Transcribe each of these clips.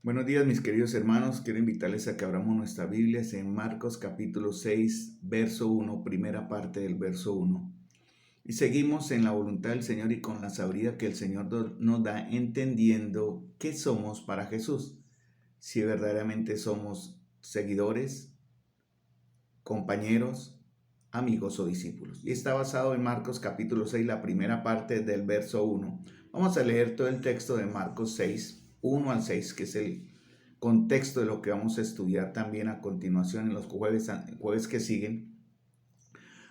Buenos días, mis queridos hermanos. Quiero invitarles a que abramos nuestra Biblia en Marcos capítulo 6, verso 1, primera parte del verso 1. Y seguimos en la voluntad del Señor y con la sabiduría que el Señor nos da, entendiendo qué somos para Jesús. Si verdaderamente somos seguidores, compañeros, amigos o discípulos. Y está basado en Marcos capítulo 6, la primera parte del verso 1. Vamos a leer todo el texto de Marcos 6, 1 al 6, que es el contexto de lo que vamos a estudiar también a continuación en los jueves que siguen,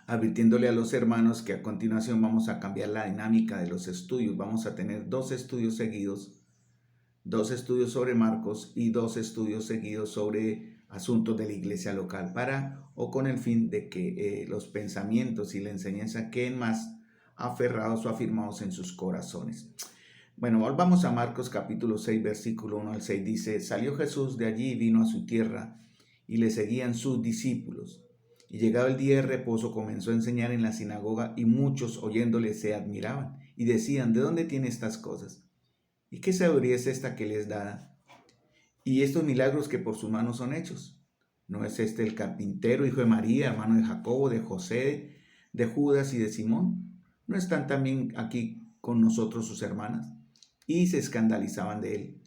advirtiéndole a los hermanos que a continuación vamos a cambiar la dinámica de los estudios. Vamos a tener dos estudios seguidos, dos estudios sobre Marcos y dos estudios seguidos sobre asuntos de la iglesia local, para o con el fin de que los pensamientos y la enseñanza queden más aferrados o afirmados en sus corazones. Bueno, volvamos a Marcos capítulo 6, versículo 1 al 6. Dice: salió Jesús de allí y vino a su tierra, y le seguían sus discípulos. Y llegado el día de reposo, comenzó a enseñar en la sinagoga, y muchos oyéndole se admiraban, y decían: ¿de dónde tiene estas cosas? ¿Y qué sabiduría es esta que les da? Y estos milagros que por sus manos son hechos. ¿No es este el carpintero, hijo de María, hermano de Jacobo, de José, de Judas y de Simón? ¿No están también aquí con nosotros sus hermanas? Y se escandalizaban de él.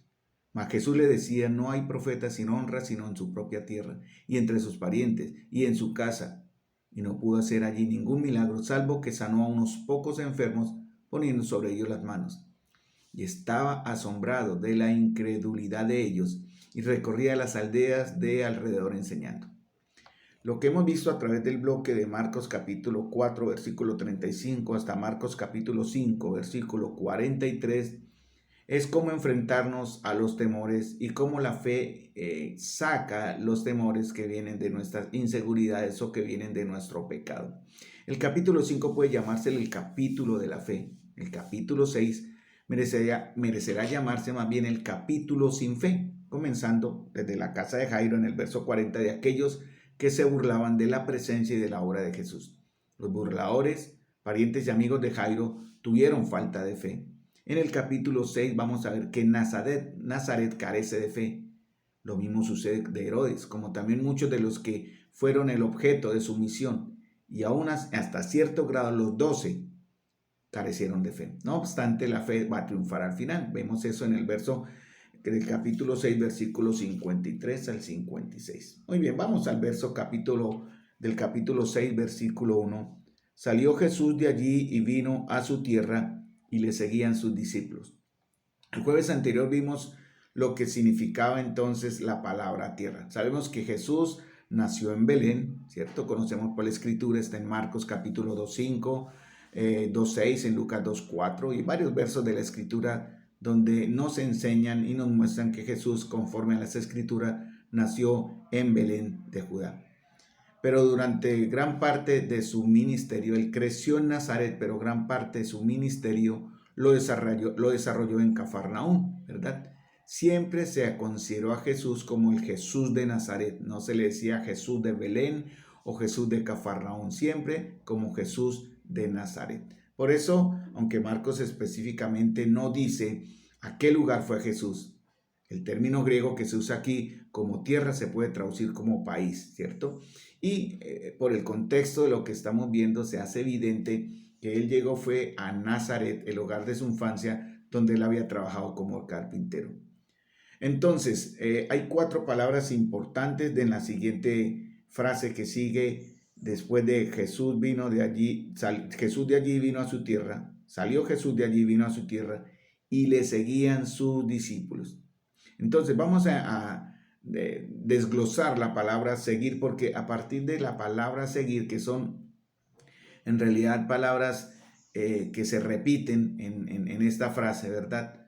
Mas Jesús le decía: no hay profeta sin honra sino en su propia tierra, y entre sus parientes, y en su casa. Y no pudo hacer allí ningún milagro, salvo que sanó a unos pocos enfermos, poniendo sobre ellos las manos. Y estaba asombrado de la incredulidad de ellos, y recorría las aldeas de alrededor enseñando. Lo que hemos visto a través del bloque de Marcos capítulo 4, versículo 35, hasta Marcos capítulo 5, versículo 43, es cómo enfrentarnos a los temores y cómo la fe saca los temores que vienen de nuestras inseguridades o que vienen de nuestro pecado. El capítulo 5 puede llamársele el capítulo de la fe. El capítulo 6 merecerá llamarse más bien el capítulo sin fe, comenzando desde la casa de Jairo en el verso 40, de aquellos que se burlaban de la presencia y de la obra de Jesús. Los burladores, parientes y amigos de Jairo, tuvieron falta de fe. En el capítulo 6 vamos a ver que Nazaret carece de fe. Lo mismo sucede de Herodes, como también muchos de los que fueron el objeto de su misión. Y aún hasta cierto grado los 12 carecieron de fe. No obstante, la fe va a triunfar al final. Vemos eso en el verso del capítulo 6, versículos 53 al 56. Muy bien, vamos al del capítulo 6, versículo 1. Salió Jesús de allí y vino a su tierra, y le seguían sus discípulos. El jueves anterior vimos lo que significaba entonces la palabra tierra. Sabemos que Jesús nació en Belén, ¿cierto? Conocemos por la escritura, está en Marcos capítulo 2:5, 2:6, en Lucas 2:4 y varios versos de la escritura donde nos enseñan y nos muestran que Jesús, conforme a las escrituras, nació en Belén de Judá. Pero durante gran parte de su ministerio, él creció en Nazaret, pero gran parte de su ministerio lo desarrolló en Cafarnaúm, ¿verdad? Siempre se consideró a Jesús como el Jesús de Nazaret. No se le decía Jesús de Belén o Jesús de Cafarnaúm, siempre como Jesús de Nazaret. Por eso, aunque Marcos específicamente no dice a qué lugar fue Jesús, el término griego que se usa aquí como tierra se puede traducir como país, ¿cierto? Y por el contexto de lo que estamos viendo se hace evidente que él llegó fue a Nazaret, el hogar de su infancia, donde él había trabajado como carpintero. Entonces, hay cuatro palabras importantes en la siguiente frase que sigue después de Jesús vino de allí, Jesús de allí vino a su tierra, salió Jesús de allí vino a su tierra y le seguían sus discípulos. Entonces vamos a desglosar la palabra seguir, porque a partir de la palabra seguir, que son en realidad palabras que se repiten en esta frase, ¿verdad?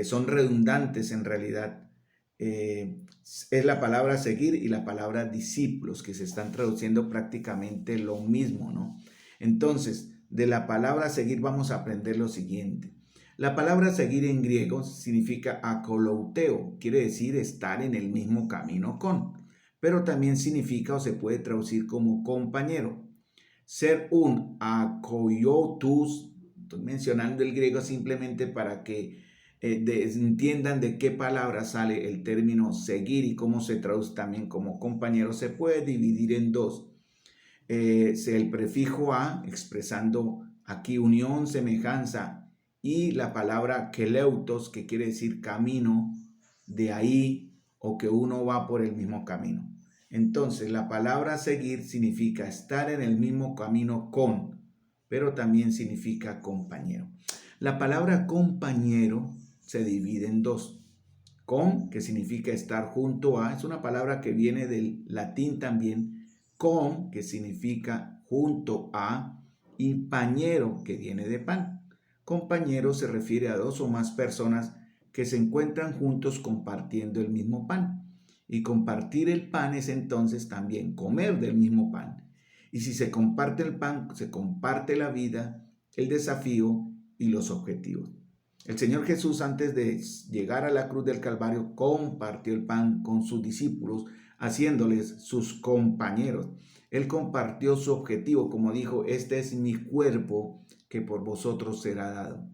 Son redundantes en realidad. Es la palabra seguir y la palabra discípulos, que se están traduciendo prácticamente lo mismo, ¿no? Entonces, de la palabra seguir vamos a aprender lo siguiente. La palabra seguir en griego significa akolouteo, quiere decir estar en el mismo camino con, pero también significa o se puede traducir como compañero. Ser un akoiotus, estoy mencionando el griego simplemente para que entiendan de qué palabra sale el término seguir y cómo se traduce también como compañero, se puede dividir en dos. El prefijo a, expresando aquí unión, semejanza, y la palabra keleutos, que quiere decir camino, de ahí, o que uno va por el mismo camino. Entonces, la palabra seguir significa estar en el mismo camino con, pero también significa compañero. La palabra compañero se divide en dos. Con, que significa estar junto a, es una palabra que viene del latín también. Con, que significa junto a, y pañero, que viene de pan. Compañero se refiere a dos o más personas que se encuentran juntos compartiendo el mismo pan. Y compartir el pan es entonces también comer del mismo pan. Y si se comparte el pan, se comparte la vida, el desafío y los objetivos. El Señor Jesús, antes de llegar a la cruz del Calvario, compartió el pan con sus discípulos, haciéndoles sus compañeros. Él compartió su objetivo, como dijo, este es mi cuerpo que por vosotros será dado.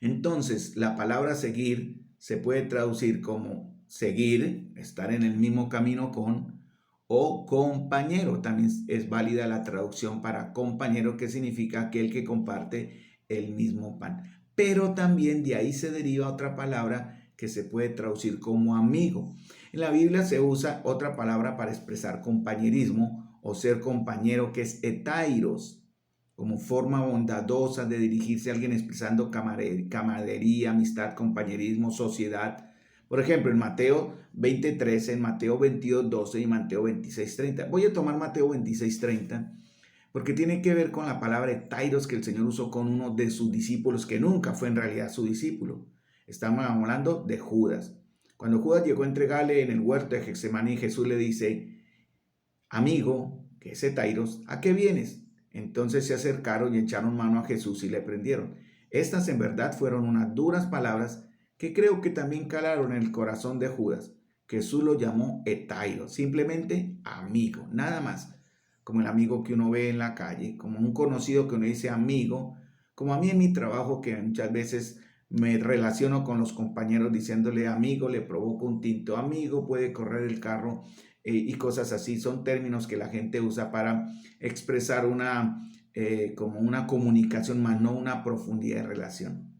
Entonces, la palabra seguir se puede traducir como seguir, estar en el mismo camino con, o compañero. También es válida la traducción para compañero, que significa aquel que comparte el mismo pan. Pero también de ahí se deriva otra palabra que se puede traducir como amigo. En la Biblia se usa otra palabra para expresar compañerismo o ser compañero, que es etairos, como forma bondadosa de dirigirse a alguien, expresando camaradería, amistad, compañerismo, sociedad. Por ejemplo, en Mateo 20:13, en Mateo 22:12 y Mateo 26:30. Voy a tomar Mateo 26:30 porque tiene que ver con la palabra etairos que el Señor usó con uno de sus discípulos, que nunca fue en realidad su discípulo. Estamos hablando de Judas. Cuando Judas llegó a entregarle en el huerto de Getsemaní, Jesús le dice: amigo, que es etairos, ¿a qué vienes? Entonces se acercaron y echaron mano a Jesús y le prendieron. Estas en verdad fueron unas duras palabras que creo que también calaron en el corazón de Judas. Jesús lo llamó etairo, simplemente amigo, nada más. Como el amigo que uno ve en la calle, como un conocido que uno dice amigo, como a mí en mi trabajo, que muchas veces me relaciono con los compañeros diciéndole amigo, le provoco un tinto, amigo, puede correr el carro, y cosas así. Son términos que la gente usa para expresar como una comunicación, más no una profundidad de relación.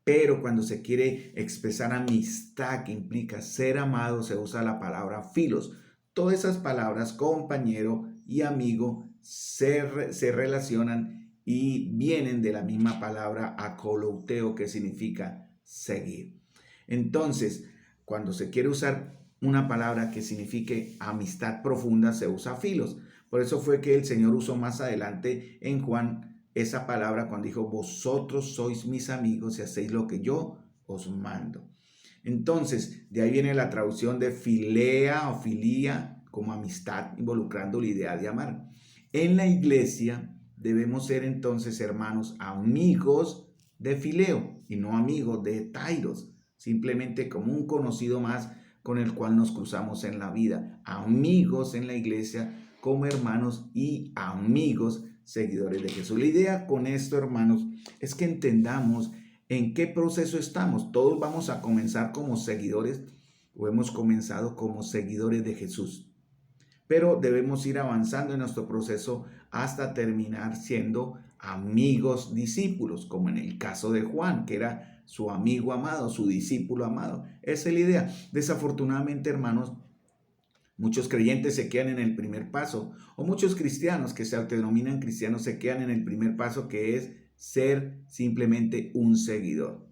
Pero cuando se quiere expresar amistad, que implica ser amado, se usa la palabra filos. Todas esas palabras, compañero y amigo, se relacionan y vienen de la misma palabra akolouteo, que significa seguir. Entonces, cuando se quiere usar una palabra que signifique amistad profunda, se usa filos. Por eso fue que el Señor usó más adelante en Juan esa palabra cuando dijo: vosotros sois mis amigos y hacéis lo que yo os mando. Entonces, de ahí viene la traducción de filea o filía, como amistad, involucrando la idea de amar. En la iglesia debemos ser entonces, hermanos, amigos de fileo y no amigos de tairos, simplemente como un conocido más con el cual nos cruzamos en la vida. Amigos en la iglesia como hermanos y amigos seguidores de Jesús. La idea con esto, hermanos, es que entendamos en qué proceso estamos. Todos vamos a comenzar como seguidores, o hemos comenzado como seguidores de Jesús, pero debemos ir avanzando en nuestro proceso hasta terminar siendo amigos discípulos, como en el caso de Juan, que era su amigo amado, su discípulo amado. Esa es la idea. Desafortunadamente, hermanos, muchos creyentes se quedan en el primer paso, o muchos cristianos que se autodenominan cristianos se quedan en el primer paso, que es ser simplemente un seguidor.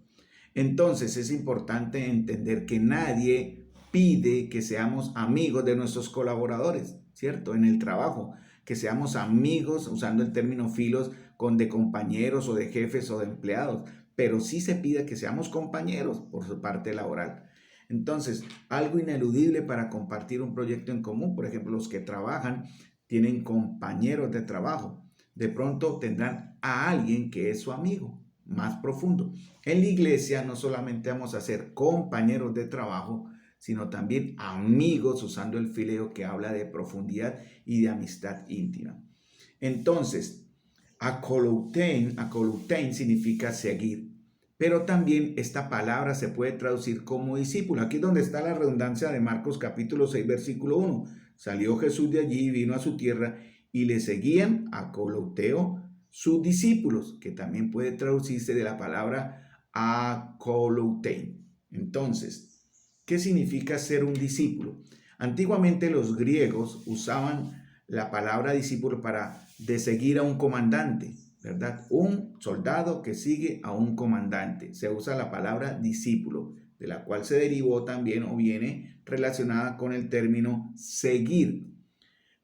Entonces es importante entender que nadie pide que seamos amigos de nuestros colaboradores, ¿cierto? En el trabajo, que seamos amigos, usando el término filos, de compañeros o de jefes o de empleados, pero sí se pide que seamos compañeros por su parte laboral. Entonces, algo ineludible para compartir un proyecto en común, por ejemplo, los que trabajan tienen compañeros de trabajo. De pronto tendrán a alguien que es su amigo más profundo. En la iglesia no solamente vamos a ser compañeros de trabajo, sino también amigos, usando el fileo, que habla de profundidad y de amistad íntima. Entonces, akolutein significa seguir, pero también esta palabra se puede traducir como discípulo. Aquí es donde está la redundancia de Marcos capítulo 6, versículo 1. Salió Jesús de allí y vino a su tierra y le seguían acolouteo sus discípulos, que también puede traducirse de la palabra akoloutein. Entonces, ¿qué significa ser un discípulo? Antiguamente los griegos usaban la palabra discípulo para de seguir a un comandante, ¿verdad? Un soldado que sigue a un comandante. Se usa la palabra discípulo, de la cual se derivó también o viene relacionada con el término seguir.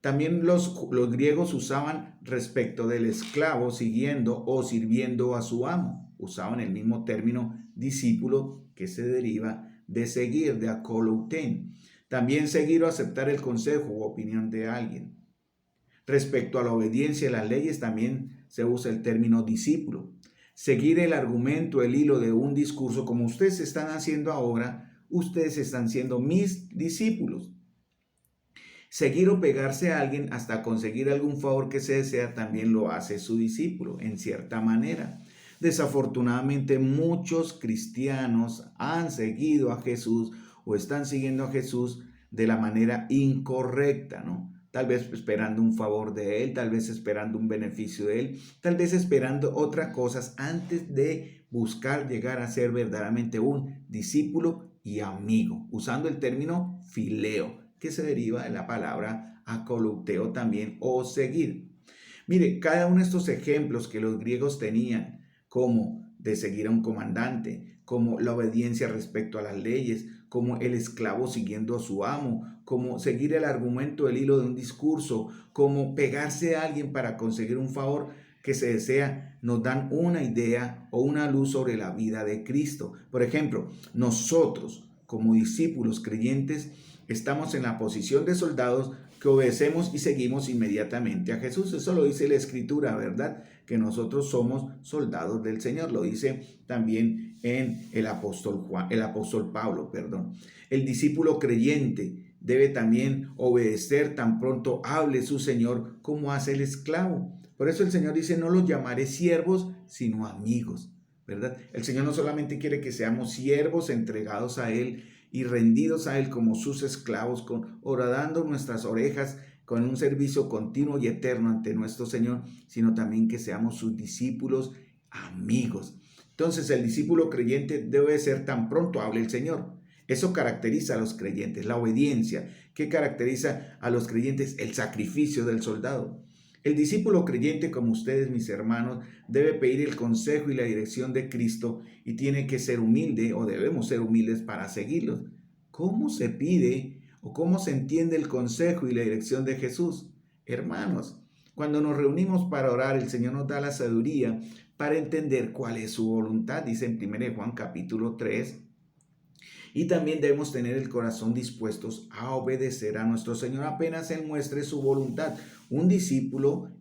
También los griegos usaban respecto del esclavo siguiendo o sirviendo a su amo. Usaban el mismo término discípulo que se deriva de seguir, de akolouten. También seguir o aceptar el consejo u opinión de alguien. Respecto a la obediencia a las leyes también se usa el término discípulo. Seguir el argumento, el hilo de un discurso como ustedes están haciendo ahora, ustedes están siendo mis discípulos. Seguir o pegarse a alguien hasta conseguir algún favor que se desea también lo hace su discípulo, en cierta manera. Desafortunadamente muchos cristianos han seguido a Jesús o están siguiendo a Jesús de la manera incorrecta, ¿no? Tal vez esperando un favor de Él, tal vez esperando un beneficio de Él, tal vez esperando otras cosas antes de buscar llegar a ser verdaderamente un discípulo y amigo, usando el término fileo, que se deriva de la palabra akolouteo también, o seguir. Mire, cada uno de estos ejemplos que los griegos tenían, como de seguir a un comandante, como la obediencia respecto a las leyes, como el esclavo siguiendo a su amo, como seguir el argumento, el hilo de un discurso, como pegarse a alguien para conseguir un favor que se desea, nos dan una idea o una luz sobre la vida de Cristo. Por ejemplo, nosotros como discípulos creyentes estamos en la posición de soldados que obedecemos y seguimos inmediatamente a Jesús. Eso lo dice la Escritura, ¿verdad? Que nosotros somos soldados del Señor. Lo dice también en el apóstol Pablo, perdón. El discípulo creyente debe también obedecer tan pronto hable su Señor como hace el esclavo. Por eso el Señor dice, no los llamaré siervos, sino amigos, ¿verdad? El Señor no solamente quiere que seamos siervos entregados a Él y rendidos a Él como sus esclavos, horadando nuestras orejas con un servicio continuo y eterno ante nuestro Señor, sino también que seamos sus discípulos amigos. Entonces el discípulo creyente debe ser tan pronto hable el Señor. Eso caracteriza a los creyentes, la obediencia. ¿Qué caracteriza a los creyentes? El sacrificio del soldado. El discípulo creyente, como ustedes, mis hermanos, debe pedir el consejo y la dirección de Cristo y tiene que ser humilde o debemos ser humildes para seguirlos. ¿Cómo se pide o cómo se entiende el consejo y la dirección de Jesús? Hermanos, cuando nos reunimos para orar, el Señor nos da la sabiduría para entender cuál es su voluntad, dice en 1 Juan capítulo 3. Y también debemos tener el corazón dispuestos a obedecer a nuestro Señor apenas Él muestre su voluntad. Un discípulo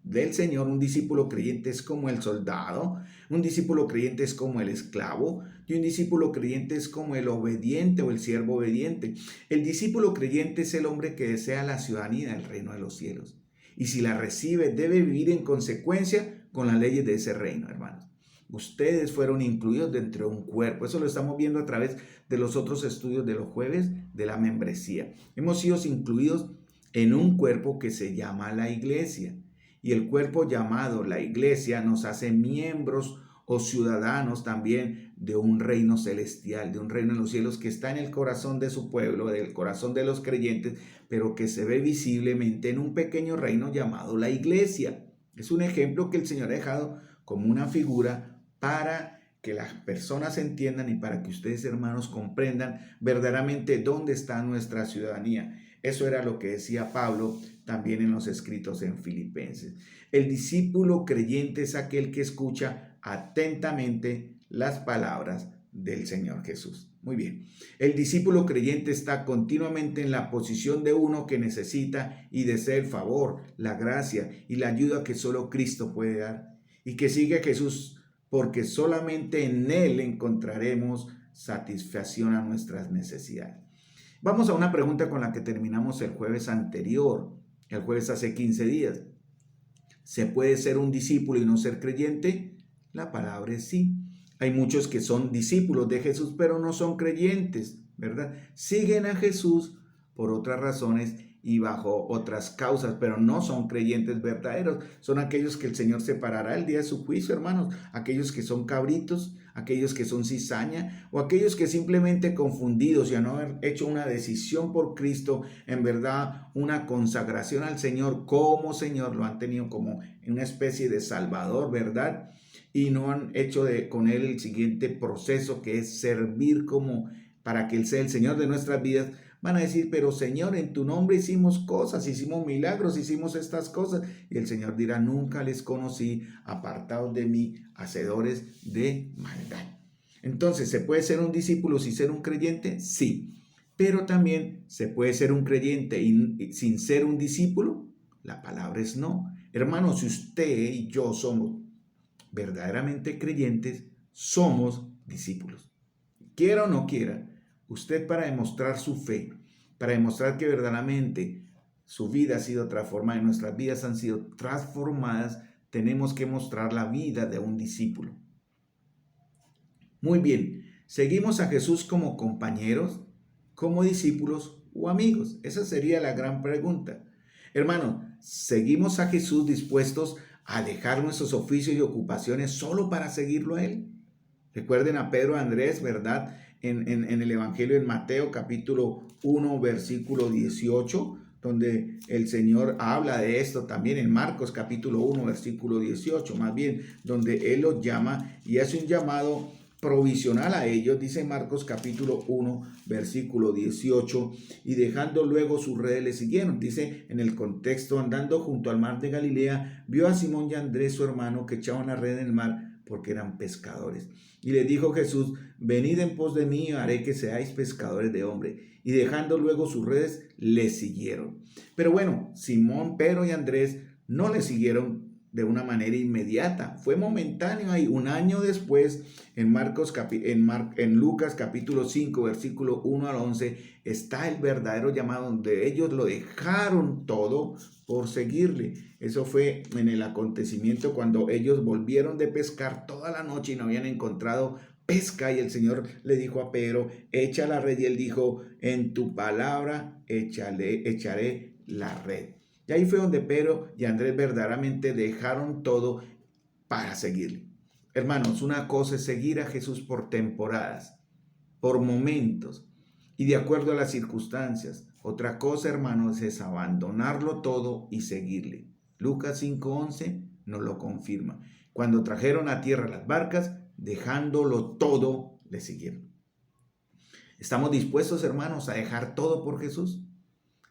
del Señor, un discípulo creyente es como el soldado, un discípulo creyente es como el esclavo y un discípulo creyente es como el obediente o el siervo obediente. El discípulo creyente es el hombre que desea la ciudadanía del reino de los cielos y si la recibe debe vivir en consecuencia con las leyes de ese reino, hermanos. Ustedes fueron incluidos dentro de un cuerpo. Eso lo estamos viendo a través de los otros estudios de los jueves de la membresía. Hemos sido incluidos en un cuerpo que se llama la iglesia. Y el cuerpo llamado la iglesia nos hace miembros o ciudadanos también de un reino celestial, de un reino en los cielos que está en el corazón de su pueblo, del corazón de los creyentes, pero que se ve visiblemente en un pequeño reino llamado la iglesia. Es un ejemplo que el Señor ha dejado como una figura para que las personas entiendan y para que ustedes, hermanos, comprendan verdaderamente dónde está nuestra ciudadanía. Eso era lo que decía Pablo también en los escritos en Filipenses. El discípulo creyente es aquel que escucha atentamente las palabras del Señor Jesús. Muy bien. El discípulo creyente está continuamente en la posición de uno que necesita y desea el favor, la gracia y la ayuda que solo Cristo puede dar y que sigue a Jesús porque solamente en Él encontraremos satisfacción a nuestras necesidades. Vamos a una pregunta con la que terminamos el jueves anterior, el jueves hace 15 días. ¿Se puede ser un discípulo y no ser creyente? La palabra es sí. Hay muchos que son discípulos de Jesús, pero no son creyentes, ¿verdad? Siguen a Jesús por otras razones y bajo otras causas, pero no son creyentes verdaderos. Son aquellos que el Señor separará el día de su juicio, hermanos. Aquellos que son cabritos, aquellos que son cizaña o aquellos que simplemente confundidos y a no haber hecho una decisión por Cristo, en verdad una consagración al Señor como Señor, lo han tenido como una especie de Salvador, ¿verdad? Y no han hecho con Él el siguiente proceso, que es servir como para que Él sea el Señor de nuestras vidas. Van a decir, pero Señor, en tu nombre hicimos cosas, hicimos milagros, hicimos estas cosas. Y el Señor dirá, nunca les conocí, apartados de mí, hacedores de maldad. Entonces, ¿se puede ser un discípulo sin ser un creyente? Sí. Pero también se puede ser un creyente y sin ser un discípulo. La palabra es no. Hermano, si usted y yo somos verdaderamente creyentes, somos discípulos. Quiera o no quiera, usted, para demostrar su fe, para demostrar que verdaderamente su vida ha sido transformada y nuestras vidas han sido transformadas, tenemos que mostrar la vida de un discípulo. Muy bien, ¿seguimos a Jesús como compañeros, como discípulos o amigos? Esa sería la gran pregunta. Hermano, ¿seguimos a Jesús dispuestos a dejar nuestros oficios y ocupaciones solo para seguirlo a Él? Recuerden a Pedro y Andrés, ¿verdad? En el Evangelio en Mateo capítulo 1, versículo 18, donde el Señor habla de esto también en Marcos capítulo 1, versículo 18, más bien, donde Él los llama y hace un llamado provisional a ellos, dice Marcos capítulo 1, versículo 18, y dejando luego sus redes le siguieron. Dice en el contexto, andando junto al mar de Galilea, vio a Simón y a Andrés su hermano que echaban la red en el mar porque eran pescadores. Y les dijo Jesús, venid en pos de mí, haré que seáis pescadores de hombre. Y dejando luego sus redes, le siguieron. Pero bueno, Simón, Pedro y Andrés no le siguieron de una manera inmediata. Fue momentáneo ahí. Un año después, en Lucas capítulo 5, versículo 1 al 11, está el verdadero llamado donde ellos lo dejaron todo por seguirle. Eso fue en el acontecimiento cuando ellos volvieron de pescar toda la noche y no habían encontrado pesca, y el Señor le dijo a Pedro, echa la red, y él dijo, en tu palabra echaré la red. Y ahí fue donde Pedro y Andrés verdaderamente dejaron todo para seguirle. Hermanos, una cosa es seguir a Jesús por temporadas, por momentos y de acuerdo a las circunstancias. Otra cosa, hermanos, es abandonarlo todo y seguirle. Lucas 5:11 nos lo confirma. Cuando trajeron a tierra las barcas, dejándolo todo, le siguieron. ¿Estamos dispuestos, hermanos, a dejar todo por Jesús?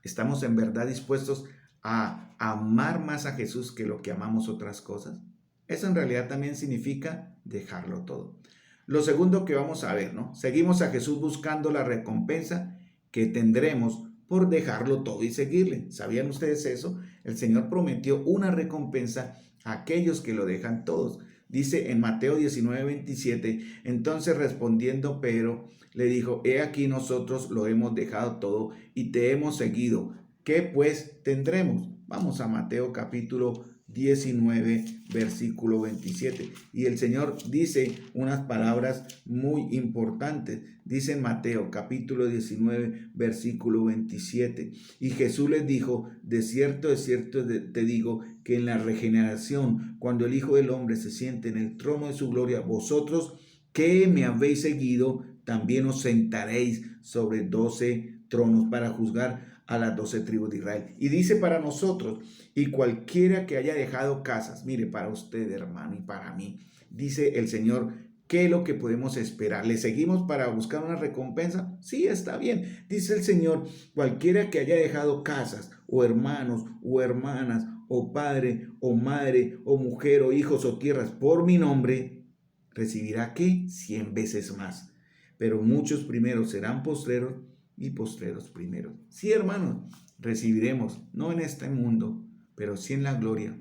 ¿Estamos en verdad dispuestos a amar más a Jesús que lo que amamos otras cosas? Eso en realidad también significa dejarlo todo. Lo segundo que vamos a ver, ¿no? Seguimos a Jesús buscando la recompensa que tendremos por dejarlo todo y seguirle. ¿Sabían ustedes eso? El Señor prometió una recompensa a aquellos que lo dejan todos. Dice en Mateo 19:27, entonces respondiendo Pedro, le dijo, he aquí nosotros lo hemos dejado todo y te hemos seguido. ¿Qué pues tendremos? Vamos a Mateo capítulo 19, versículo 27. Y el Señor dice unas palabras muy importantes. Dice en Mateo capítulo 19, versículo 27. Y Jesús les dijo, de cierto te digo, que en la regeneración, cuando el Hijo del Hombre se siente en el trono de su gloria, vosotros que me habéis seguido, también os sentaréis sobre 12 tronos para juzgar a las 12 tribus de Israel. Y dice para nosotros, y cualquiera que haya dejado casas, mire, para usted, hermano, y para mí, dice el Señor, ¿qué es lo que podemos esperar? ¿Le seguimos para buscar una recompensa? Sí, está bien. Dice el Señor, cualquiera que haya dejado casas, o hermanos, o hermanas, o padre, o madre, o mujer, o hijos, o tierras, por mi nombre, recibirá ¿qué? 100 veces más. Pero muchos primeros serán postreros y postreros primeros. Sí, hermanos, recibiremos, no en este mundo, pero sí en la gloria,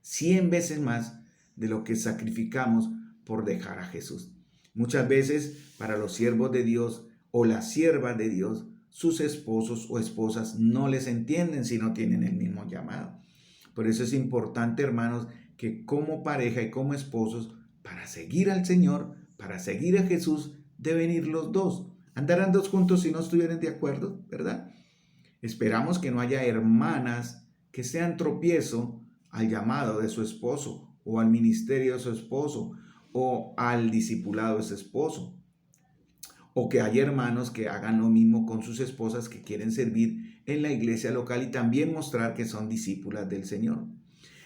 100 veces más de lo que sacrificamos por dejar a Jesús. Muchas veces para los siervos de Dios o las siervas de Dios, sus esposos o esposas no les entienden si no tienen el mismo llamado. Por eso es importante, hermanos, que como pareja y como esposos para seguir al Señor, para seguir a Jesús, deben ir los dos. Andarán dos juntos si no estuvieran de acuerdo, ¿verdad? Esperamos que no haya hermanas que sean tropiezo al llamado de su esposo o al ministerio de su esposo o al discipulado de su esposo. O que haya hermanos que hagan lo mismo con sus esposas que quieren servir en la iglesia local y también mostrar que son discípulas del Señor.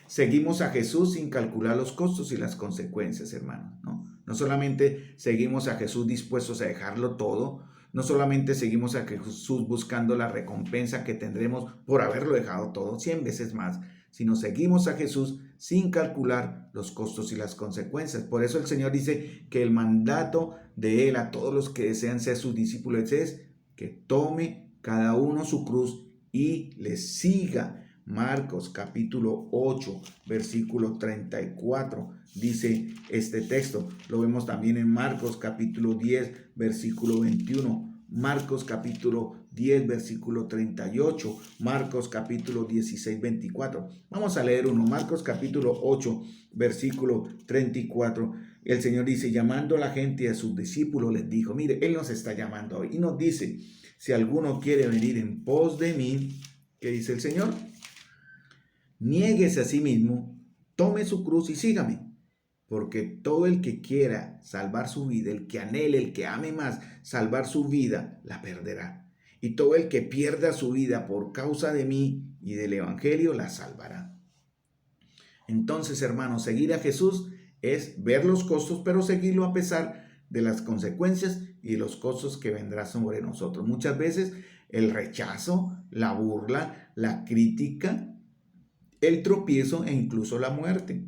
Seguimos a Jesús sin calcular los costos y las consecuencias, hermanos, ¿no? No solamente seguimos a Jesús dispuestos a dejarlo todo, no solamente seguimos a Jesús buscando la recompensa que tendremos por haberlo dejado todo 100 veces más, sino seguimos a Jesús sin calcular los costos y las consecuencias. Por eso el Señor dice que el mandato de Él a todos los que desean ser sus discípulos es que tome cada uno su cruz y le siga. Marcos capítulo 8, versículo 34, dice este texto. Lo vemos también en Marcos capítulo 10, versículo 21. Marcos capítulo 10, versículo 38. Marcos capítulo 16, 24. Vamos a leer uno. Marcos capítulo 8, versículo 34. El Señor dice, llamando a la gente y a sus discípulos, les dijo, mire, Él nos está llamando hoy y nos dice, si alguno quiere venir en pos de mí, ¿qué dice el Señor? Niéguese a sí mismo, tome su cruz y sígame, porque todo el que quiera salvar su vida, el que anhele, el que ame más salvar su vida, la perderá. Y todo el que pierda su vida por causa de mí y del evangelio, la salvará. Entonces, hermanos, seguir a Jesús es ver los costos, pero seguirlo a pesar de las consecuencias y los costos que vendrán sobre nosotros. Muchas veces el rechazo, la burla, la crítica, el tropiezo e incluso la muerte.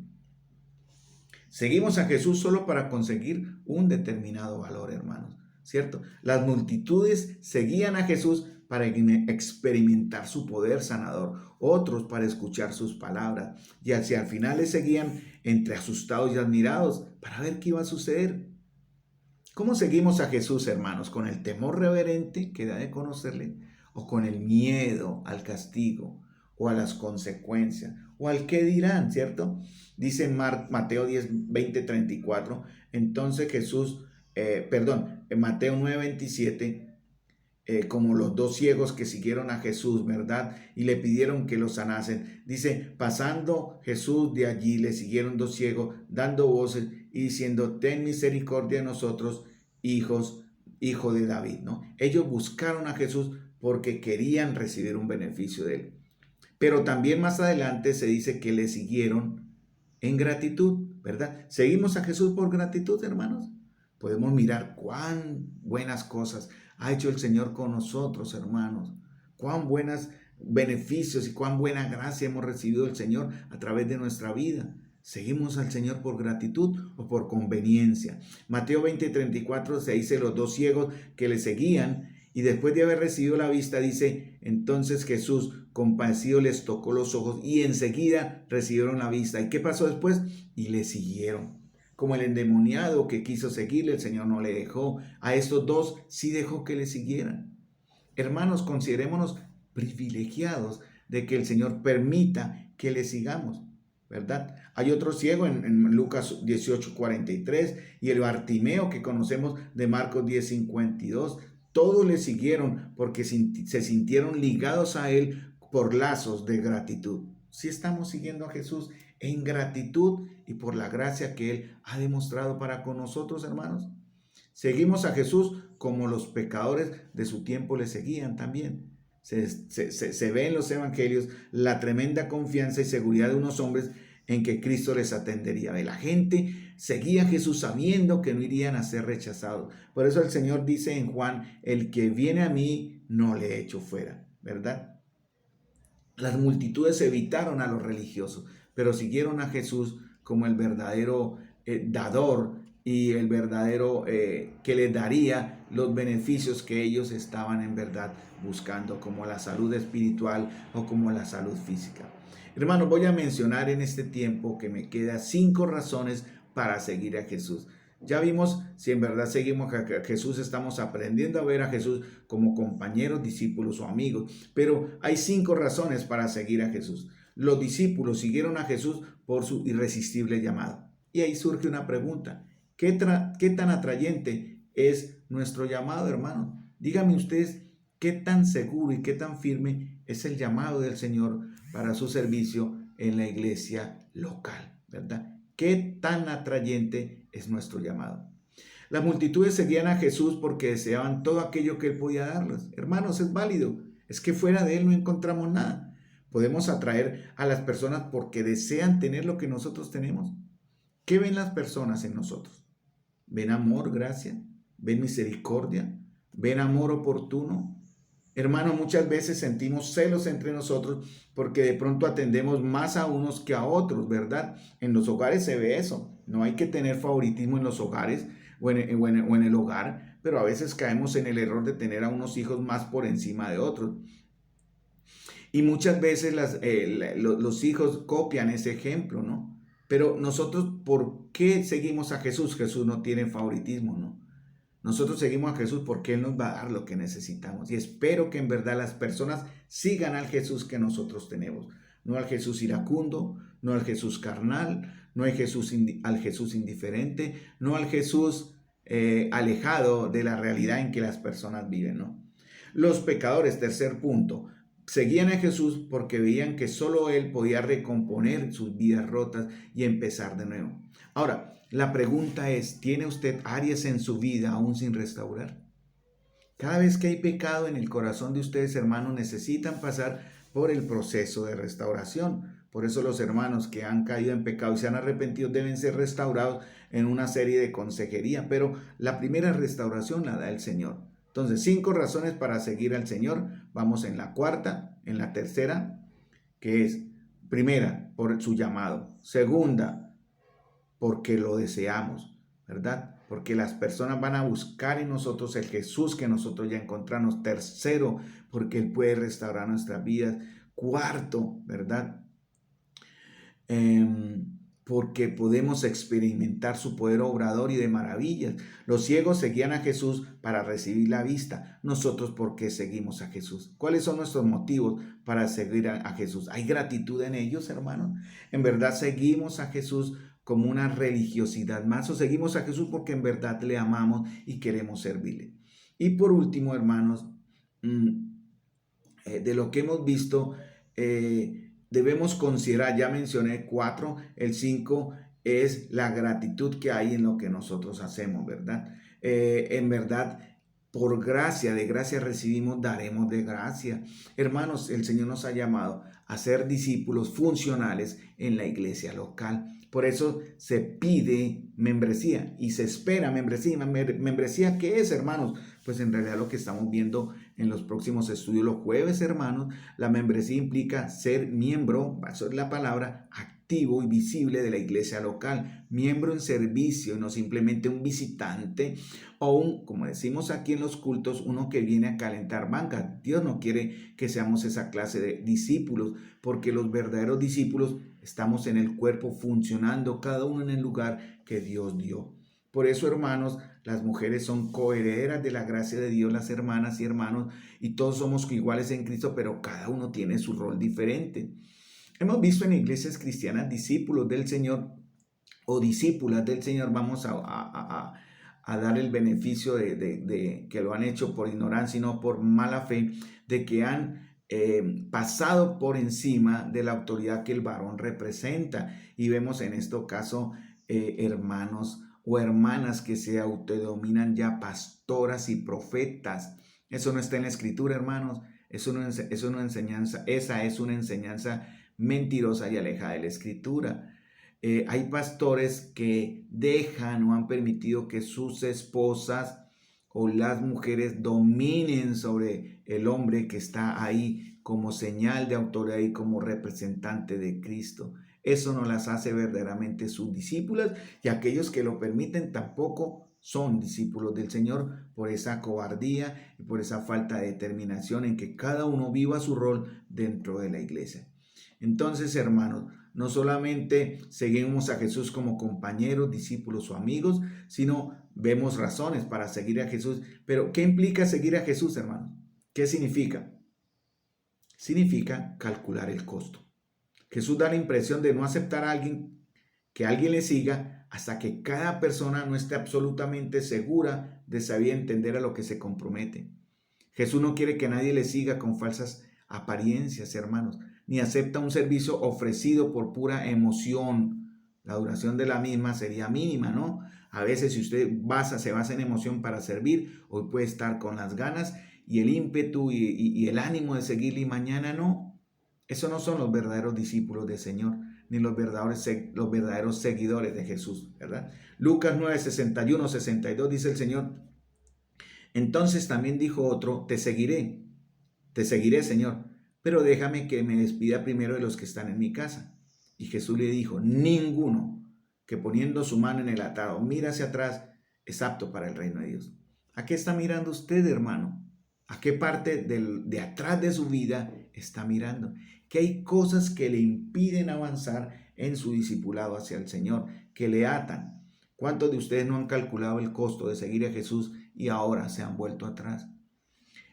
Seguimos a Jesús solo para conseguir un determinado valor, hermanos, ¿cierto? Las multitudes seguían a Jesús para experimentar su poder sanador, otros para escuchar sus palabras, y hacia el final le seguían entre asustados y admirados para ver qué iba a suceder. ¿Cómo seguimos a Jesús, hermanos? ¿Con el temor reverente que da de conocerle o con el miedo al castigo o a las consecuencias o al qué dirán, ¿cierto? Dice en Mateo 10, 20, 34, entonces Jesús, en Mateo 9, 27, como los dos ciegos que siguieron a Jesús, ¿verdad? Y le pidieron que lo sanasen. Dice, pasando Jesús de allí, le siguieron dos ciegos, dando voces y diciendo, ten misericordia de nosotros, hijo de David, ¿no? Ellos buscaron a Jesús porque querían recibir un beneficio de él. Pero también más adelante se dice que le siguieron en gratitud, ¿verdad? ¿Seguimos a Jesús por gratitud, hermanos? Podemos mirar cuán buenas cosas ha hecho el Señor con nosotros, hermanos. Cuán buenos beneficios y cuán buena gracia hemos recibido del Señor a través de nuestra vida. ¿Seguimos al Señor por gratitud o por conveniencia? Mateo 20, 34 se dice los dos ciegos que le seguían y después de haber recibido la vista dice, entonces Jesús compadecido les tocó los ojos y enseguida recibieron la vista. ¿Y qué pasó después? Y le siguieron. Como el endemoniado que quiso seguirle, el Señor no le dejó. A estos dos sí dejó que le siguieran. Hermanos, considerémonos privilegiados de que el Señor permita que le sigamos, ¿verdad? Hay otro ciego en Lucas 18, 43 y el Bartimeo que conocemos de Marcos 10, 52. Todos le siguieron porque se sintieron ligados a él por lazos de gratitud. Si estamos siguiendo a Jesús en gratitud y por la gracia que Él ha demostrado para con nosotros, hermanos. Seguimos a Jesús como los pecadores de su tiempo le seguían también. Se ve en los evangelios la tremenda confianza y seguridad de unos hombres en que Cristo les atendería. La gente seguía a Jesús sabiendo que no irían a ser rechazados. Por eso el Señor dice en Juan, el que viene a mí no le echo fuera, ¿verdad? Las multitudes evitaron a los religiosos, pero siguieron a Jesús como el verdadero dador y el verdadero que les daría los beneficios que ellos estaban en verdad buscando, como la salud espiritual o como la salud física. Hermanos, voy a mencionar en este tiempo que me queda 5 razones para seguir a Jesús. Ya vimos si en verdad seguimos a Jesús, estamos aprendiendo a ver a Jesús como compañeros, discípulos o amigos. Pero hay 5 razones para seguir a Jesús. Los discípulos siguieron a Jesús por su irresistible llamado. Y ahí surge una pregunta. ¿Qué tan atrayente es nuestro llamado, hermano? Díganme ustedes qué tan seguro y qué tan firme es el llamado del Señor para su servicio en la iglesia local, ¿verdad? ¿Qué tan atrayente es nuestro llamado? Las multitudes seguían a Jesús porque deseaban todo aquello que Él podía darles. Hermanos, es válido. Es que fuera de Él no encontramos nada. Podemos atraer a las personas porque desean tener lo que nosotros tenemos. ¿Qué ven las personas en nosotros? ¿Ven amor, gracia? ¿Ven misericordia? ¿Ven amor oportuno? Hermano, muchas veces sentimos celos entre nosotros porque de pronto atendemos más a unos que a otros, ¿verdad? En los hogares se ve eso. No hay que tener favoritismo en los hogares o en el hogar, pero a veces caemos en el error de tener a unos hijos más por encima de otros. Y muchas veces los hijos copian ese ejemplo, ¿no? Pero nosotros, ¿por qué seguimos a Jesús? Jesús no tiene favoritismo, ¿no? Nosotros seguimos a Jesús porque Él nos va a dar lo que necesitamos. Y espero que en verdad las personas sigan al Jesús que nosotros tenemos. No al Jesús iracundo, no al Jesús carnal, no al Jesús indiferente, no al Jesús alejado de la realidad en que las personas viven, ¿no? Los pecadores, tercer punto, seguían a Jesús porque veían que solo Él podía recomponer sus vidas rotas y empezar de nuevo. Ahora, la pregunta es, ¿tiene usted áreas en su vida aún sin restaurar? Cada vez que hay pecado en el corazón de ustedes, hermanos, necesitan pasar por el proceso de restauración. Por eso los hermanos que han caído en pecado y se han arrepentido deben ser restaurados en una serie de consejería. Pero la primera restauración la da el Señor. Entonces, 5 razones para seguir al Señor. Vamos en la cuarta, en la tercera, que es, primera, por su llamado. Segunda, porque lo deseamos, ¿verdad? Porque las personas van a buscar en nosotros el Jesús que nosotros ya encontramos. Tercero, porque Él puede restaurar nuestras vidas. Cuarto, ¿verdad? Porque podemos experimentar su poder obrador y de maravillas. Los ciegos seguían a Jesús para recibir la vista. Nosotros, ¿por qué seguimos a Jesús? ¿Cuáles son nuestros motivos para seguir a Jesús? ¿Hay gratitud en ellos, hermanos? ¿En verdad seguimos a Jesús como una religiosidad más, o seguimos a Jesús porque en verdad le amamos y queremos servirle? Y por último, hermanos, de lo que hemos visto, debemos considerar, ya mencioné 4, el 5 es la gratitud que hay en lo que nosotros hacemos, ¿verdad? En verdad, por gracia, de gracia recibimos, daremos de gracia. Hermanos, el Señor nos ha llamado a ser discípulos funcionales en la iglesia local. Por eso se pide membresía y se espera membresía. ¿Membresía qué es, hermanos? Pues en realidad lo que estamos viendo en los próximos estudios los jueves, hermanos, la membresía implica ser miembro, eso es la palabra, activo y visible de la iglesia local, miembro en servicio, no simplemente un visitante o un, como decimos aquí en los cultos, uno que viene a calentar banca. Dios no quiere que seamos esa clase de discípulos, porque los verdaderos discípulos estamos en el cuerpo funcionando, cada uno en el lugar que Dios dio. Por eso, hermanos, las mujeres son coherederas de la gracia de Dios, las hermanas y hermanos, y todos somos iguales en Cristo, pero cada uno tiene su rol diferente. Hemos visto en iglesias cristianas discípulos del Señor o discípulas del Señor, vamos a dar el beneficio de que lo han hecho por ignorancia y no por mala fe, de que han pasado por encima de la autoridad que el varón representa. Y vemos en este caso hermanos o hermanas que se autodenominan ya pastoras y profetas. Eso no está en la escritura, hermanos. Esa es una enseñanza mentirosa y alejada de la escritura. Hay pastores que dejan o han permitido que sus esposas o las mujeres dominen sobre el hombre que está ahí como señal de autoridad y como representante de Cristo. Eso no las hace verdaderamente sus discípulas, y aquellos que lo permiten tampoco son discípulos del Señor, por esa cobardía y por esa falta de determinación en que cada uno viva su rol dentro de la iglesia. Entonces, hermanos, no solamente seguimos a Jesús como compañeros, discípulos o amigos, sino vemos razones para seguir a Jesús. Pero, ¿qué implica seguir a Jesús, hermanos? ¿Qué significa? Significa calcular el costo. Jesús da la impresión de no aceptar a alguien que alguien le siga hasta que cada persona no esté absolutamente segura de saber entender a lo que se compromete. Jesús no quiere que nadie le siga con falsas apariencias, hermanos, ni acepta un servicio ofrecido por pura emoción. La duración de la misma sería mínima, ¿no? A veces si usted se basa en emoción para servir, hoy puede estar con las ganas y el ímpetu y el ánimo de seguirle y mañana no. Eso no son los verdaderos discípulos del Señor, ni los verdaderos seguidores de Jesús, ¿verdad? Lucas 9, 61, 62 dice el Señor: entonces también dijo otro: te seguiré, Señor, pero déjame que me despida primero de los que están en mi casa. Y Jesús le dijo: ninguno que poniendo su mano en el atado mira hacia atrás es apto para el reino de Dios. ¿A qué está mirando usted, hermano? ¿A qué parte de atrás de su vida está mirando? Que hay cosas que le impiden avanzar en su discipulado hacia el Señor, que le atan. ¿Cuántos de ustedes no han calculado el costo de seguir a Jesús y ahora se han vuelto atrás?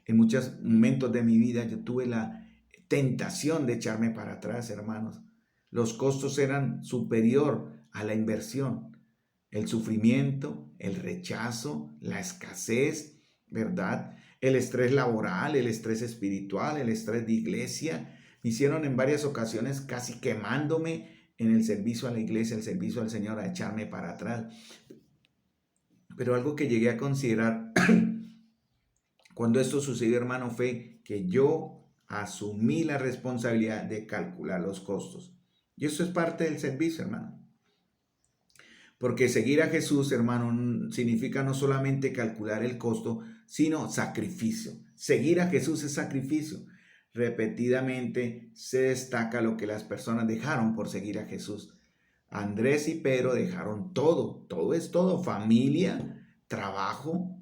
En muchos momentos de mi vida yo tuve la tentación de echarme para atrás, hermanos. Los costos eran superior a la inversión. El sufrimiento, el rechazo, la escasez, ¿verdad? El estrés laboral, el estrés espiritual, el estrés de iglesia, me hicieron en varias ocasiones casi quemándome en el servicio a la iglesia, el servicio al Señor, a echarme para atrás. Pero algo que llegué a considerar cuando esto sucedió, hermano, fue que yo asumí la responsabilidad de calcular los costos. Y eso es parte del servicio, hermano. Porque seguir a Jesús, hermano, significa no solamente calcular el costo, sino sacrificio. Seguir a Jesús es sacrificio. Repetidamente se destaca lo que las personas dejaron por seguir a Jesús. Andrés y Pedro dejaron todo. Todo es todo. Familia, trabajo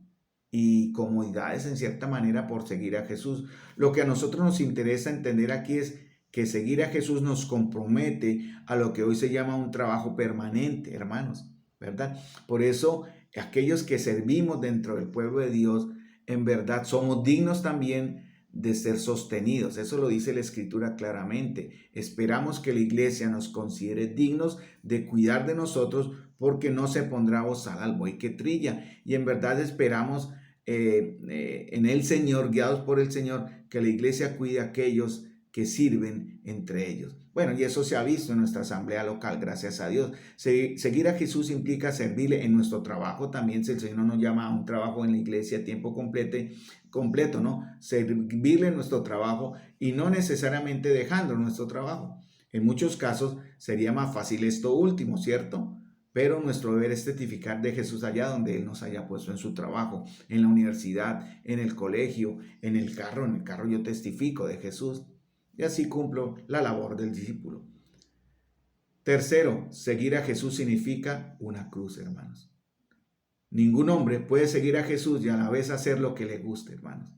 y comodidades en cierta manera por seguir a Jesús. Lo que a nosotros nos interesa entender aquí es que seguir a Jesús nos compromete a lo que hoy se llama un trabajo permanente, hermanos, ¿verdad? Por eso, aquellos que servimos dentro del pueblo de Dios, en verdad somos dignos también de ser sostenidos. Eso lo dice la Escritura claramente. Esperamos que la iglesia nos considere dignos de cuidar de nosotros porque no se pondrá bozal al buey que trilla. Y en verdad esperamos en el Señor, guiados por el Señor, que la iglesia cuide a aquellos que sirven entre ellos. Bueno, y eso se ha visto en nuestra asamblea local, gracias a Dios. Seguir a Jesús implica servirle en nuestro trabajo también. Si el Señor nos llama a un trabajo en la iglesia a tiempo completo, ¿no? Servirle en nuestro trabajo y no necesariamente dejando nuestro trabajo. En muchos casos sería más fácil esto último, ¿cierto? Pero nuestro deber es testificar de Jesús allá donde Él nos haya puesto, en su trabajo, en la universidad, en el colegio, en el carro. En el carro yo testifico de Jesús. Y así cumplo la labor del discípulo. Tercero, seguir a Jesús significa una cruz, hermanos. Ningún hombre puede seguir a Jesús y a la vez hacer lo que le guste, hermanos.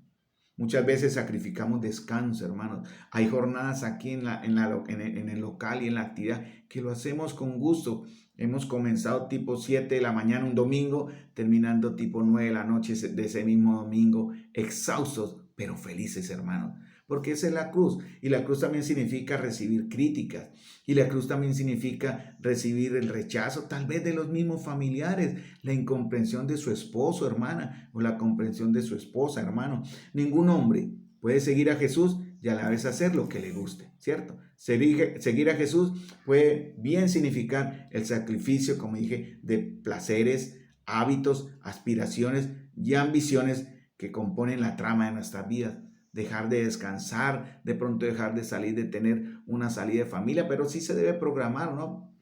Muchas veces sacrificamos descanso, hermanos. Hay jornadas aquí en el local y en la actividad que lo hacemos con gusto. Hemos comenzado tipo 7 de la mañana un domingo, terminando tipo 9 de la noche de ese mismo domingo, exhaustos, pero felices, hermanos. Porque esa es la cruz. Y la cruz también significa recibir críticas. Y la cruz también significa recibir el rechazo, tal vez de los mismos familiares, la incomprensión de su esposo, hermana, o la comprensión de su esposa, hermano. Ningún hombre puede seguir a Jesús y a la vez hacer lo que le guste, ¿cierto? Seguir a Jesús puede bien significar el sacrificio, como dije, de placeres, hábitos, aspiraciones y ambiciones que componen la trama de nuestras vidas. Dejar de descansar, de pronto dejar de salir, de tener una salida de familia, pero sí se debe programar, ¿no?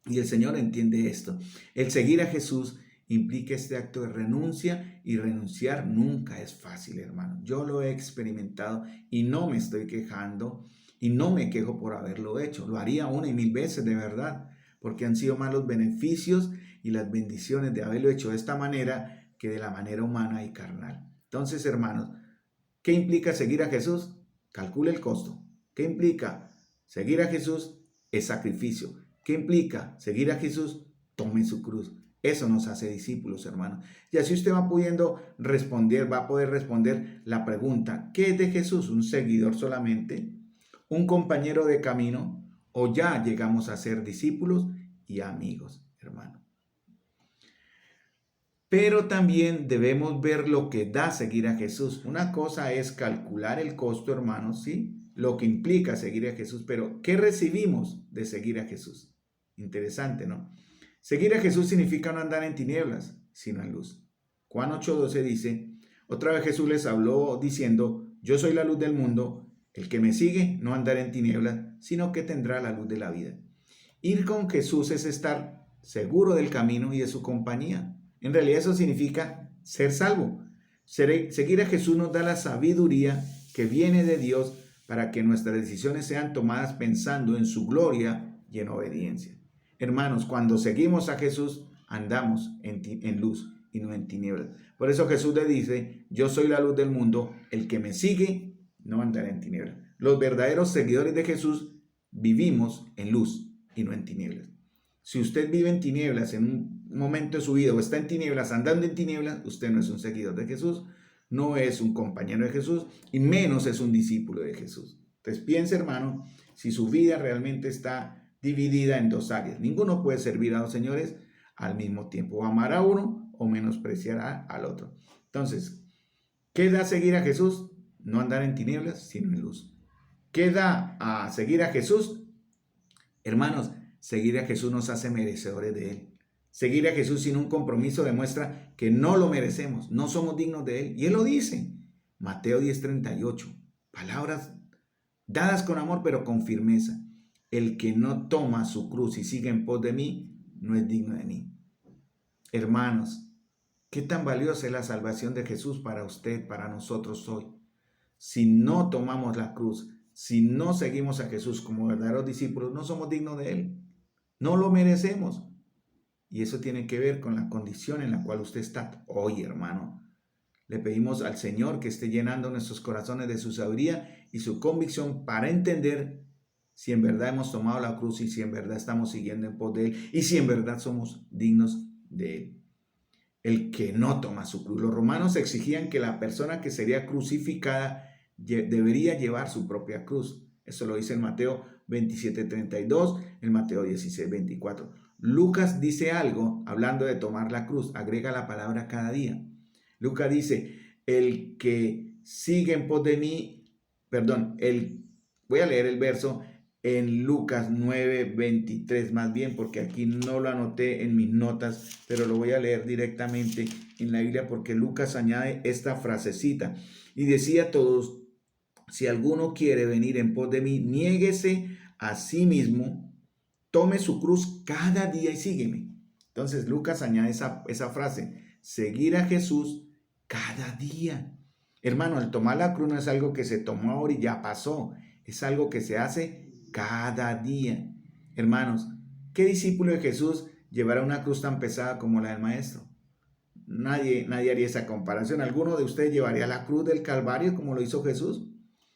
Y el Señor entiende esto. El seguir a Jesús implica este acto de renuncia, y renunciar nunca es fácil, hermano. Yo lo he experimentado y no me estoy quejando y no me quejo por haberlo hecho. Lo haría una y mil veces, de verdad, porque han sido más los beneficios y las bendiciones de haberlo hecho de esta manera que de la manera humana y carnal. Entonces, hermanos, ¿qué implica seguir a Jesús? Calcule el costo. ¿Qué implica seguir a Jesús? Es sacrificio. ¿Qué implica seguir a Jesús? Tome su cruz. Eso nos hace discípulos, hermanos. Y así usted va pudiendo responder, va a poder responder la pregunta: ¿qué es de Jesús? ¿Un seguidor solamente? ¿Un compañero de camino? ¿O ya llegamos a ser discípulos y amigos, hermano. Pero también debemos ver lo que da seguir a Jesús. Una cosa es calcular el costo, hermanos, ¿sí? Lo que implica seguir a Jesús, pero ¿qué recibimos de seguir a Jesús? Interesante, ¿no? Seguir a Jesús significa no andar en tinieblas, sino en luz. Juan 8:12 dice, otra vez Jesús les habló diciendo, yo soy la luz del mundo, el que me sigue no andará en tinieblas, sino que tendrá la luz de la vida. Ir con Jesús es estar seguro del camino y de su compañía. En realidad eso significa ser salvo. Seguir a Jesús nos da la sabiduría que viene de Dios para que nuestras decisiones sean tomadas pensando en su gloria y en obediencia. Hermanos, cuando seguimos a Jesús, andamos en luz y no en tinieblas. Por eso Jesús le dice, yo soy la luz del mundo, el que me sigue no andará en tinieblas. Los verdaderos seguidores de Jesús vivimos en luz y no en tinieblas. Si usted vive en tinieblas en un momento de su vida o está en tinieblas, andando en tinieblas, usted no es un seguidor de Jesús, no es un compañero de Jesús y menos es un discípulo de Jesús. Entonces piense, hermano, si su vida realmente está dividida en dos áreas. Ninguno puede servir a dos señores al mismo tiempo, o amar a uno o menospreciar al otro. Entonces, ¿qué da seguir a Jesús? No andar en tinieblas, sino en luz. ¿Qué da a seguir a Jesús? Hermanos, seguir a Jesús nos hace merecedores de Él. Seguir a Jesús sin un compromiso demuestra que no lo merecemos, no somos dignos de Él. Y Él lo dice, Mateo 10:38, palabras dadas con amor pero con firmeza. El que no toma su cruz y sigue en pos de mí, no es digno de mí. Hermanos, ¿qué tan valiosa es la salvación de Jesús para usted, para nosotros hoy? Si no tomamos la cruz, si no seguimos a Jesús como verdaderos discípulos, no somos dignos de Él. No lo merecemos. Y eso tiene que ver con la condición en la cual usted está hoy, hermano. Le pedimos al Señor que esté llenando nuestros corazones de su sabiduría y su convicción para entender si en verdad hemos tomado la cruz y si en verdad estamos siguiendo en pos de Él y si en verdad somos dignos de Él. El que no toma su cruz. Los romanos exigían que la persona que sería crucificada debería llevar su propia cruz. Eso lo dice en Mateo 27:32, en Mateo 16:24. Lucas dice algo hablando de tomar la cruz, agrega la palabra cada día. Lucas dice, el que sigue en pos de mí, voy a leer el verso en Lucas 9:23 más bien, porque aquí no lo anoté en mis notas, pero lo voy a leer directamente en la Biblia porque Lucas añade esta frasecita y decía a todos, si alguno quiere venir en pos de mí, niéguese a sí mismo, tome su cruz cada día y sígueme. Entonces Lucas añade esa frase, seguir a Jesús cada día. Hermano, el tomar la cruz no es algo que se tomó ahora y ya pasó, es algo que se hace cada día. Hermanos, ¿qué discípulo de Jesús llevará una cruz tan pesada como la del Maestro? Nadie haría esa comparación. ¿Alguno de ustedes llevaría la cruz del Calvario como lo hizo Jesús?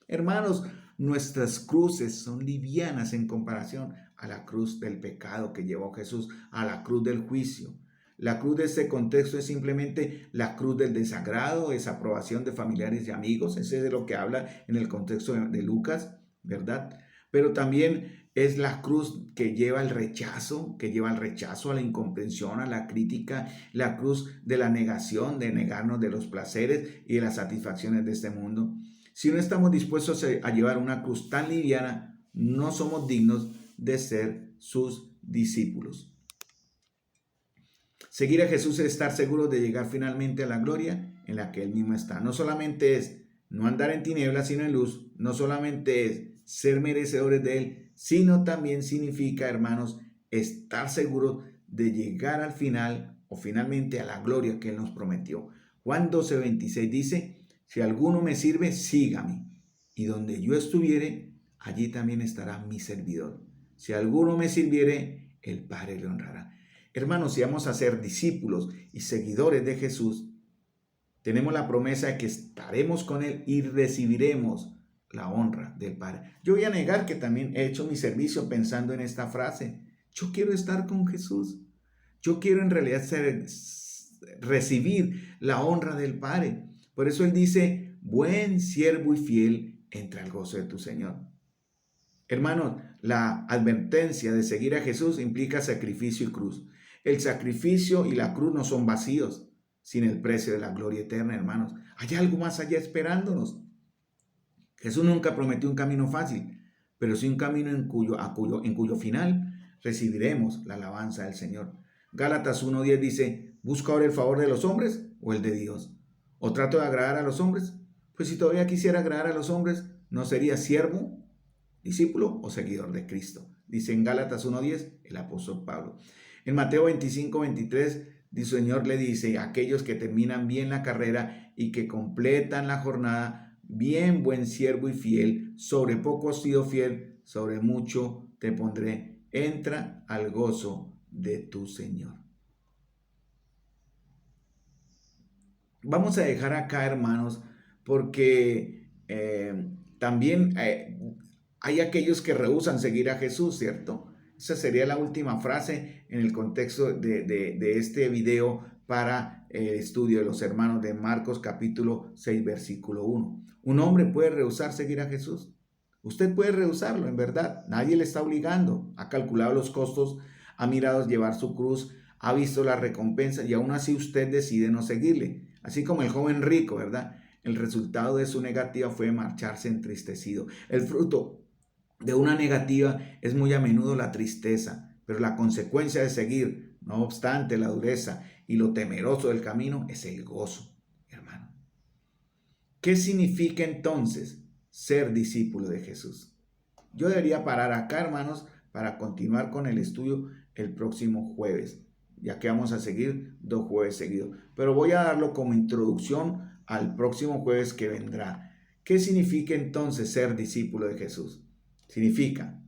Hermanos, nuestras cruces son livianas en comparación a la cruz del pecado que llevó Jesús, a la cruz del juicio. La cruz de este contexto es simplemente la cruz del desagrado, desaprobación de familiares y amigos. Ese es de lo que habla en el contexto de Lucas, ¿verdad? Pero también es la cruz que lleva el rechazo, a la incomprensión, a la crítica, la cruz de la negación, de negarnos de los placeres y de las satisfacciones de este mundo. Si no estamos dispuestos a llevar una cruz tan liviana, no somos dignos de ser sus discípulos. Seguir a Jesús es estar seguros de llegar finalmente a la gloria en la que Él mismo está. No solamente es no andar en tinieblas, sino en luz. No solamente es ser merecedores de Él, sino también significa, hermanos, estar seguros de llegar al final o finalmente a la gloria que Él nos prometió. Juan 12:26 dice, si alguno me sirve, sígame, y donde yo estuviere, allí también estará mi servidor. Si alguno me sirviere, el Padre le honrará. Hermanos, si vamos a ser discípulos y seguidores de Jesús, tenemos la promesa de que estaremos con Él y recibiremos la honra del Padre. Yo voy a negar que también he hecho mi servicio pensando en esta frase. Yo quiero estar con Jesús. Yo quiero en realidad recibir la honra del Padre. Por eso Él dice, buen siervo y fiel, entra al gozo de tu Señor. Hermanos, la advertencia de seguir a Jesús implica sacrificio y cruz. El sacrificio y la cruz no son vacíos sin el precio de la gloria eterna, hermanos. Hay algo más allá esperándonos. Jesús nunca prometió un camino fácil, pero sí un camino en cuyo final recibiremos la alabanza del Señor. Gálatas 1:10 dice, ¿busco ahora el favor de los hombres o el de Dios? ¿O trato de agradar a los hombres? Pues si todavía quisiera agradar a los hombres, ¿no sería siervo, discípulo o seguidor de Cristo? Dice en Gálatas 1:10 el apóstol Pablo. En Mateo 25:23 el Señor le dice a aquellos que terminan bien la carrera y que completan la jornada, bien buen siervo y fiel, sobre poco has sido fiel, sobre mucho te pondré, entra al gozo de tu Señor. Vamos a dejar acá, hermanos, porque también hay aquellos que rehúsan seguir a Jesús, ¿cierto? Esa sería la última frase en el contexto de este video para el estudio de los hermanos de Marcos capítulo 6, versículo 1. ¿Un hombre puede rehusar seguir a Jesús? Usted puede rehusarlo, en verdad. Nadie le está obligando. Ha calculado los costos, ha mirado llevar su cruz, ha visto la recompensa y aún así usted decide no seguirle. Así como el joven rico, ¿verdad? El resultado de su negativa fue marcharse entristecido. El fruto de una negativa es muy a menudo la tristeza, pero la consecuencia de seguir, no obstante la dureza y lo temeroso del camino, es el gozo, hermano. ¿Qué significa entonces ser discípulo de Jesús? Yo debería parar acá, hermanos, para continuar con el estudio el próximo jueves, ya que vamos a seguir 2 jueves seguidos. Pero voy a darlo como introducción al próximo jueves que vendrá. ¿Qué significa entonces ser discípulo de Jesús? Significa,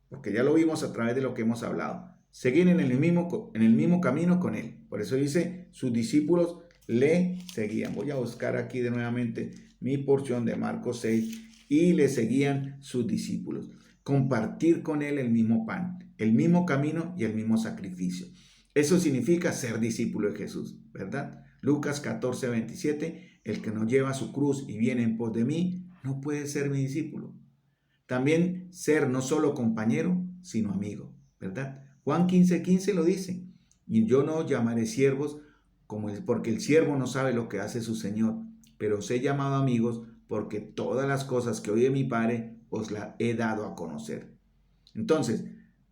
porque ya lo vimos a través de lo que hemos hablado, seguir en el mismo camino con Él. Por eso dice, sus discípulos le seguían. Voy a buscar aquí de nuevamente mi porción de Marcos 6, y le seguían sus discípulos. Compartir con Él el mismo pan, el mismo camino y el mismo sacrificio. Eso significa ser discípulo de Jesús, ¿verdad? Lucas 14:27, el que no lleva su cruz y viene en pos de mí, no puede ser mi discípulo. También ser no solo compañero, sino amigo, ¿verdad? Juan 15:15 lo dice, y yo no llamaré siervos porque el siervo no sabe lo que hace su Señor, pero os he llamado amigos porque todas las cosas que oí de mi Padre os las he dado a conocer. Entonces,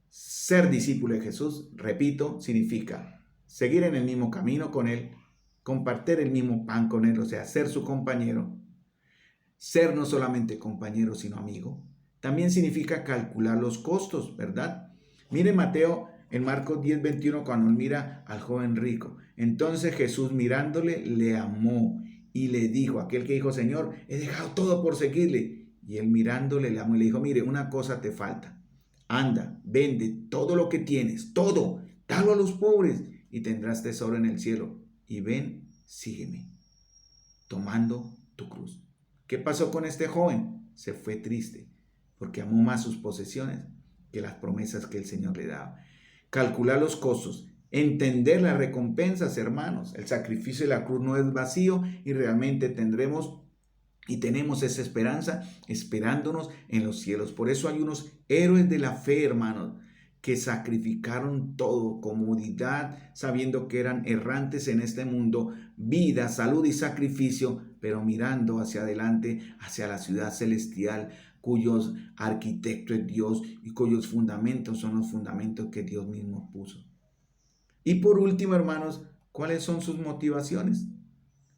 ser discípulo de Jesús, repito, significa seguir en el mismo camino con Él, compartir el mismo pan con Él, o sea, ser su compañero, ser no solamente compañero, sino amigo. También significa calcular los costos, ¿verdad? Mire Mateo en Marcos 10:21 cuando él mira al joven rico. Entonces Jesús mirándole le amó y le dijo, aquel que dijo, Señor, he dejado todo por seguirle. Y él mirándole le amó y le dijo, mire, una cosa te falta. Anda, vende todo lo que tienes, todo, dalo a los pobres y tendrás tesoro en el cielo. Y ven, sígueme, tomando tu cruz. ¿Qué pasó con este joven? Se fue triste, porque amó más sus posesiones que las promesas que el Señor le daba. Calcular los costos, entender las recompensas, hermanos. El sacrificio de la cruz no es vacío y realmente tenemos esa esperanza esperándonos en los cielos. Por eso hay unos héroes de la fe, hermanos, que sacrificaron todo, comodidad, sabiendo que eran errantes en este mundo, vida, salud y sacrificio, pero mirando hacia adelante, hacia la ciudad celestial, cuyos arquitectos es Dios y cuyos fundamentos son los fundamentos que Dios mismo puso. Y por último, hermanos, ¿cuáles son sus motivaciones?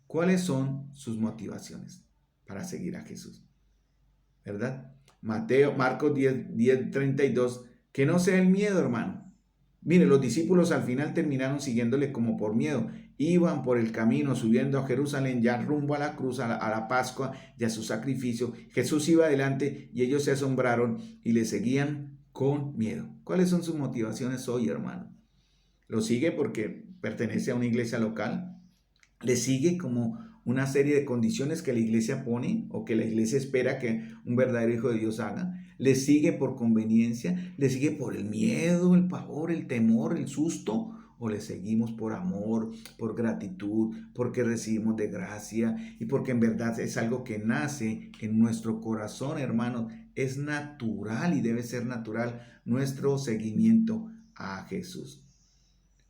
¿Cuáles son sus motivaciones para seguir a Jesús? ¿Verdad? Marcos 10:32, que no sea el miedo, hermano. Mire, los discípulos al final terminaron siguiéndole como por miedo. Iban por el camino subiendo a Jerusalén, ya rumbo a la cruz, a la Pascua y a su sacrificio. Jesús iba adelante y ellos se asombraron y le seguían con miedo. ¿Cuáles son sus motivaciones hoy, hermano? ¿Lo sigue porque pertenece a una iglesia local? ¿Le sigue como una serie de condiciones que la iglesia pone o que la iglesia espera que un verdadero hijo de Dios haga? ¿Le sigue por conveniencia? ¿Le sigue por el miedo, el pavor, el temor, el susto? o le seguimos por amor, por gratitud, porque recibimos de gracia y porque en verdad es algo que nace en nuestro corazón, hermanos. Es natural y debe ser natural nuestro seguimiento a Jesús.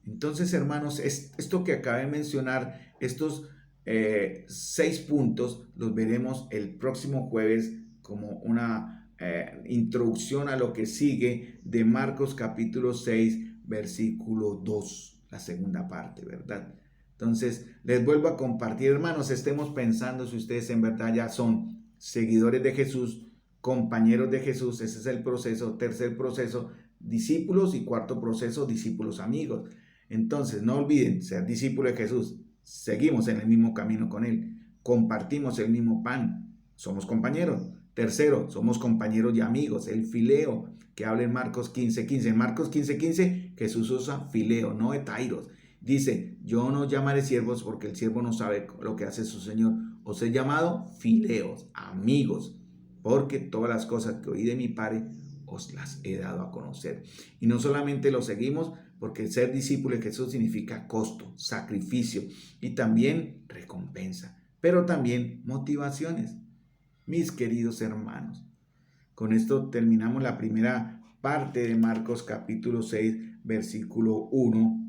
Entonces, hermanos, esto que acabé de mencionar, estos 6 puntos, los veremos el próximo jueves como una introducción a lo que sigue de Marcos capítulo 6, versículo 2, la segunda parte, ¿verdad? Entonces, les vuelvo a compartir, hermanos, estemos pensando si ustedes en verdad ya son seguidores de Jesús, compañeros de Jesús. Ese es el proceso. Tercer proceso, discípulos, y cuarto proceso, discípulos amigos. Entonces, no olviden ser discípulo de Jesús. Seguimos en el mismo camino con Él. Compartimos el mismo pan. Somos compañeros. Tercero, somos compañeros y amigos. El fileo, que habla en Marcos 15:15. En Marcos 15:15, Jesús usa fileo, no etairos. Dice, yo no llamaré siervos porque el siervo no sabe lo que hace su Señor. Os he llamado fileos, amigos, porque todas las cosas que oí de mi Padre os las he dado a conocer. Y no solamente lo seguimos, porque ser discípulo de Jesús significa costo, sacrificio y también recompensa, pero también motivaciones. Mis queridos hermanos, con esto terminamos la primera parte de Marcos capítulo 6, versículo 1,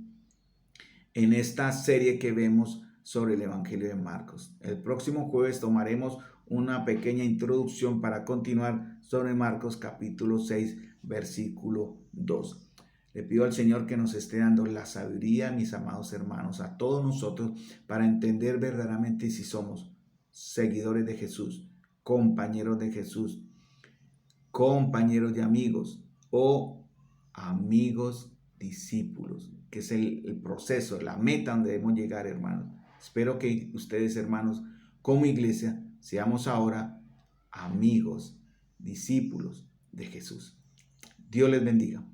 en esta serie que vemos sobre el Evangelio de Marcos. El próximo jueves tomaremos una pequeña introducción para continuar sobre Marcos capítulo 6, versículo 2. Le pido al Señor que nos esté dando la sabiduría, mis amados hermanos, a todos nosotros, para entender verdaderamente si somos seguidores de Jesús, compañeros de Jesús, compañeros de amigos o amigos discípulos, que es el proceso, la meta donde debemos llegar, hermanos. Espero que ustedes, hermanos, como iglesia, seamos ahora amigos, discípulos de Jesús. Dios les bendiga.